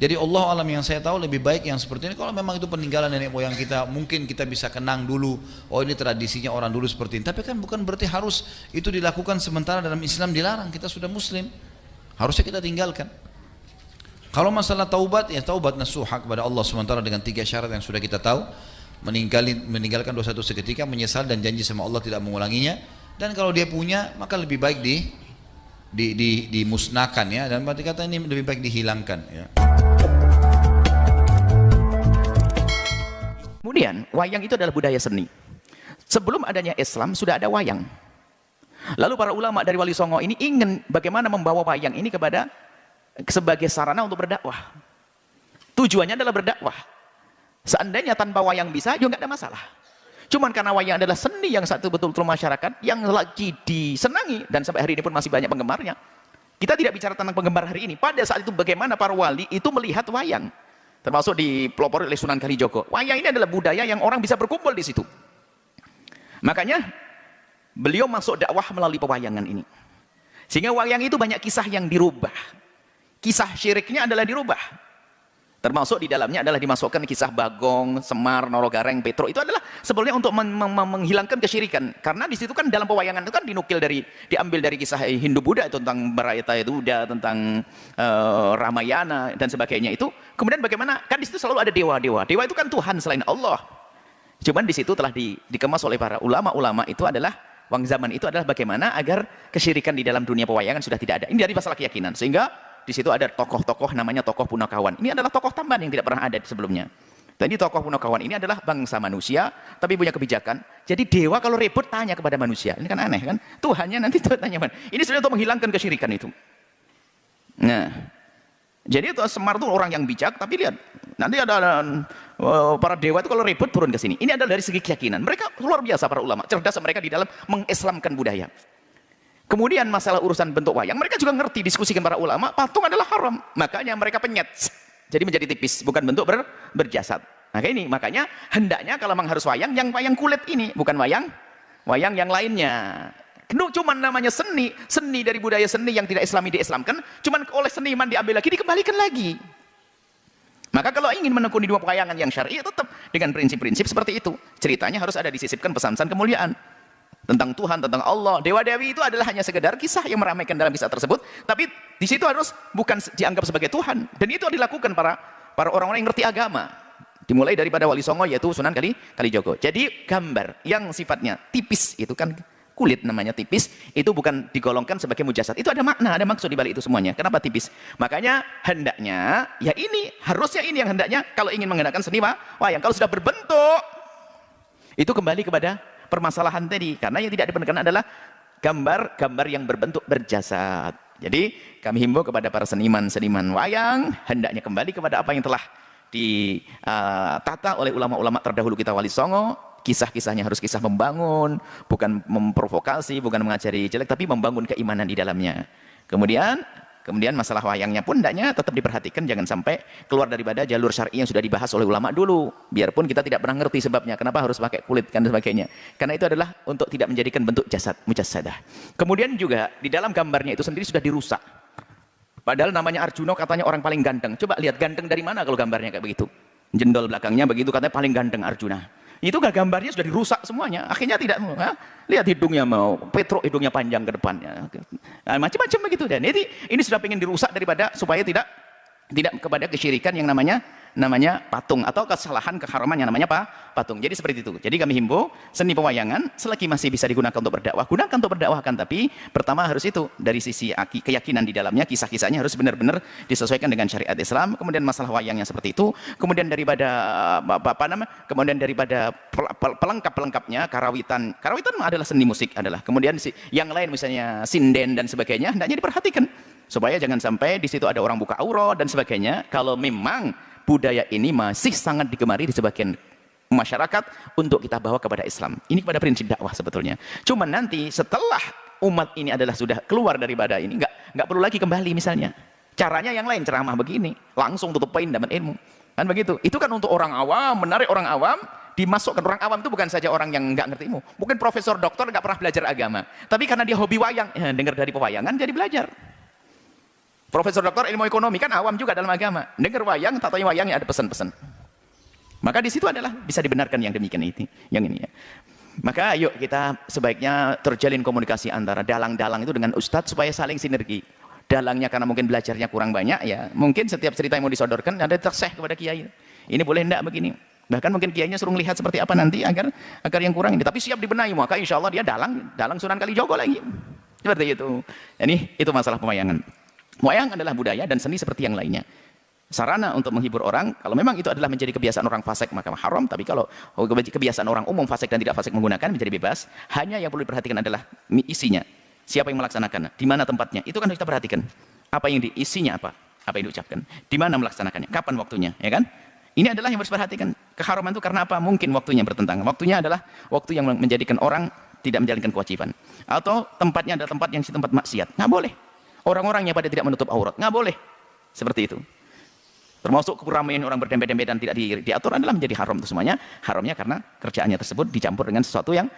Jadi Allah alam yang saya tahu lebih baik yang seperti ini. Kalau memang itu peninggalan nenek moyang kita, mungkin kita bisa kenang dulu, oh ini tradisinya orang dulu seperti ini. Tapi kan bukan berarti harus itu dilakukan sementara dalam Islam dilarang. Kita sudah Muslim, harusnya kita tinggalkan. Kalau masalah taubat, ya taubat nasuha kepada Allah sementara dengan 3 syarat yang sudah kita tahu. Meninggalkan dosa itu seketika, menyesal dan janji sama Allah tidak mengulanginya. Dan kalau dia punya, maka lebih baik dimusnahkan ya. Dan berarti kata ini lebih baik dihilangkan ya. Kemudian wayang itu adalah budaya seni. Sebelum adanya Islam sudah ada wayang. Lalu para ulama dari Wali Songo ini ingin bagaimana membawa wayang ini kepada sebagai sarana untuk berdakwah. Tujuannya adalah berdakwah. Seandainya tanpa wayang bisa juga nggak ada masalah. Cuman karena wayang adalah seni yang satu betul-betul masyarakat yang lagi disenangi dan sampai hari ini pun masih banyak penggemarnya. Kita tidak bicara tentang penggemar hari ini. Pada saat itu bagaimana para wali itu melihat wayang. Termasuk dipelopori oleh Sunan Kalijogo. Wayang ini adalah budaya yang orang bisa berkumpul di situ. Makanya beliau masuk dakwah melalui pewayangan ini. Sehingga wayang itu banyak kisah yang dirubah. Kisah syiriknya adalah dirubah. Termasuk di dalamnya adalah dimasukkan kisah Bagong, Semar, Norogareng, Petro. Itu adalah sebenarnya untuk menghilangkan kesyirikan. Karena di situ kan dalam pewayangan itu kan diambil dari kisah Hindu-Buddha tentang Barayata Duda, tentang Ramayana dan sebagainya itu. Kemudian bagaimana? Kan di situ selalu ada dewa-dewa. Dewa itu kan Tuhan selain Allah. Cuman di situ telah dikemas oleh para ulama-ulama itu adalah wang zaman itu adalah bagaimana agar kesyirikan di dalam dunia pewayangan sudah tidak ada. Ini dari masalah keyakinan. Sehingga di situ ada tokoh-tokoh namanya tokoh Punakawan. Ini adalah tokoh tambahan yang tidak pernah ada sebelumnya. Jadi tokoh Punakawan ini adalah bangsa manusia, tapi punya kebijakan. Jadi dewa kalau ribut tanya kepada manusia. Ini kan aneh kan? Tuhannya nanti tanya. Ini sebenarnya untuk menghilangkan kesyirikan itu. Nah, jadi itu Semar itu orang yang bijak, tapi lihat nanti ada para dewa itu kalau ribut turun ke sini. Ini adalah dari segi keyakinan. Mereka luar biasa para ulama, cerdas mereka di dalam mengislamkan budaya. Kemudian masalah urusan bentuk wayang, mereka juga ngerti, diskusikan para ulama, patung adalah haram. Makanya mereka penyet, jadi menjadi tipis, bukan bentuk berjasad. Nah ini makanya hendaknya kalau memang harus wayang, yang wayang kulit ini, bukan wayang yang lainnya. Cuman namanya seni dari budaya seni yang tidak islami diislamkan, cuman oleh seniman diambil lagi, dikembalikan lagi. Maka kalau ingin menekuni dua pewayangan yang syar'i, tetap dengan prinsip-prinsip seperti itu. Ceritanya harus ada disisipkan pesan-pesan kemuliaan. Tentang Tuhan, tentang Allah. Dewa-dewi itu adalah hanya sekedar kisah yang meramaikan dalam kisah tersebut, tapi di situ harus bukan dianggap sebagai Tuhan. Dan itu dilakukan para orang-orang yang ngerti agama. Dimulai daripada Wali Songo yaitu Sunan Kalijogo. Jadi gambar yang sifatnya tipis itu kan kulit namanya tipis, itu bukan digolongkan sebagai mujasad. Itu ada makna, ada maksud di balik itu semuanya. Kenapa tipis? Makanya hendaknya ya ini, harusnya ini yang hendaknya kalau ingin menggunakan seni wayang. Kalau sudah berbentuk itu kembali kepada permasalahan tadi, karena yang tidak diperkenankan adalah gambar-gambar yang berbentuk berjasad. Jadi kami himbau kepada para seniman wayang hendaknya kembali kepada apa yang telah ditata oleh ulama-ulama terdahulu kita Wali Songo. Kisah-kisahnya harus kisah membangun, bukan memprovokasi, bukan mengajari jelek, tapi membangun keimanan di dalamnya. Kemudian masalah wayangnya pun hendaknya tetap diperhatikan, jangan sampai keluar daripada jalur syar'i yang sudah dibahas oleh ulama dulu. Biarpun kita tidak pernah ngerti sebabnya, kenapa harus pakai kulit dan sebagainya. Karena itu adalah untuk tidak menjadikan bentuk jasad, mujassadah. Kemudian juga di dalam gambarnya itu sendiri sudah dirusak. Padahal namanya Arjuna katanya orang paling ganteng. Coba lihat ganteng dari mana kalau gambarnya kayak begitu. Jendol belakangnya begitu katanya paling ganteng Arjuna. Itu gambarnya sudah dirusak semuanya. Akhirnya tidak lihat hidungnya Petro hidungnya panjang ke depannya. Nah, macam-macam begitu. Dan ini sudah pengen dirusak daripada supaya tidak kepada kesyirikan yang namanya patung atau kesalahan keharaman yang namanya patung. Jadi seperti itu. Jadi kami himbau seni pewayangan selagi masih bisa digunakan untuk berdakwah, gunakan untuk berdakwahkan, tapi pertama harus itu dari sisi keyakinan di dalamnya, kisah-kisahnya harus benar-benar disesuaikan dengan syariat Islam. Kemudian masalah wayangnya seperti itu. Kemudian daripada pelengkap-pelengkapnya karawitan adalah seni musik adalah. Kemudian yang lain misalnya sinden dan sebagainya hendaknya diperhatikan supaya jangan sampai di situ ada orang buka aurat dan sebagainya. Kalau memang budaya ini masih sangat digemari di sebagian masyarakat untuk kita bawa kepada Islam. Ini kepada prinsip dakwah sebetulnya. Cuman nanti setelah umat ini adalah sudah keluar daripada ini, nggak perlu lagi kembali misalnya. Caranya yang lain, ceramah begini, langsung tutup poin dapat ilmu. Kan begitu. Itu kan untuk orang awam, menarik orang awam, dimasukkan. Orang awam itu bukan saja orang yang nggak ngerti ilmu. Mungkin profesor, doktor nggak pernah belajar agama. Tapi karena dia hobi wayang, dengar dari pewayangan jadi belajar. Profesor doktor ilmu ekonomi kan awam juga dalam agama. Dengar wayang, tak tahu wayangnya ada pesan-pesan. Maka di situ adalah bisa dibenarkan yang demikian itu, yang ini ya. Maka yuk kita sebaiknya terjalin komunikasi antara dalang-dalang itu dengan ustadz supaya saling sinergi. Dalangnya karena mungkin belajarnya kurang banyak ya, mungkin setiap cerita yang mau disodorkan ada terseh kepada kiai. Ini boleh enggak begini? Bahkan mungkin kiainya suruh lihat seperti apa nanti agar yang kurang ini. Tapi siap dibenahi, maka insya Allah dia dalang Sunan Kalijogo lagi. Seperti itu. Ini itu masalah pewayangan. Wayang adalah budaya dan seni seperti yang lainnya. Sarana untuk menghibur orang, kalau memang itu adalah menjadi kebiasaan orang fasik maka haram, tapi kalau kebiasaan orang umum fasik dan tidak fasik menggunakan menjadi bebas. Hanya yang perlu diperhatikan adalah isinya. Siapa yang melaksanakan? Di mana tempatnya? Itu kan harus kita perhatikan. Apa yang diisinya apa? Apa yang diucapkan? Di mana melaksanakannya? Kapan waktunya? Ya kan? Ini adalah yang harus diperhatikan. Keharaman itu karena apa? Mungkin waktunya bertentangan. Waktunya adalah waktu yang menjadikan orang tidak menjalankan kewajiban. Atau tempatnya adalah tempat yang tempat maksiat. Nggak boleh. Orang-orang yang pada tidak menutup aurat. Nggak boleh. Seperti itu. Termasuk keramaian orang berdempet-dempetan tidak diatur adalah menjadi haram itu semuanya. Haramnya karena kerjaannya tersebut dicampur dengan sesuatu yang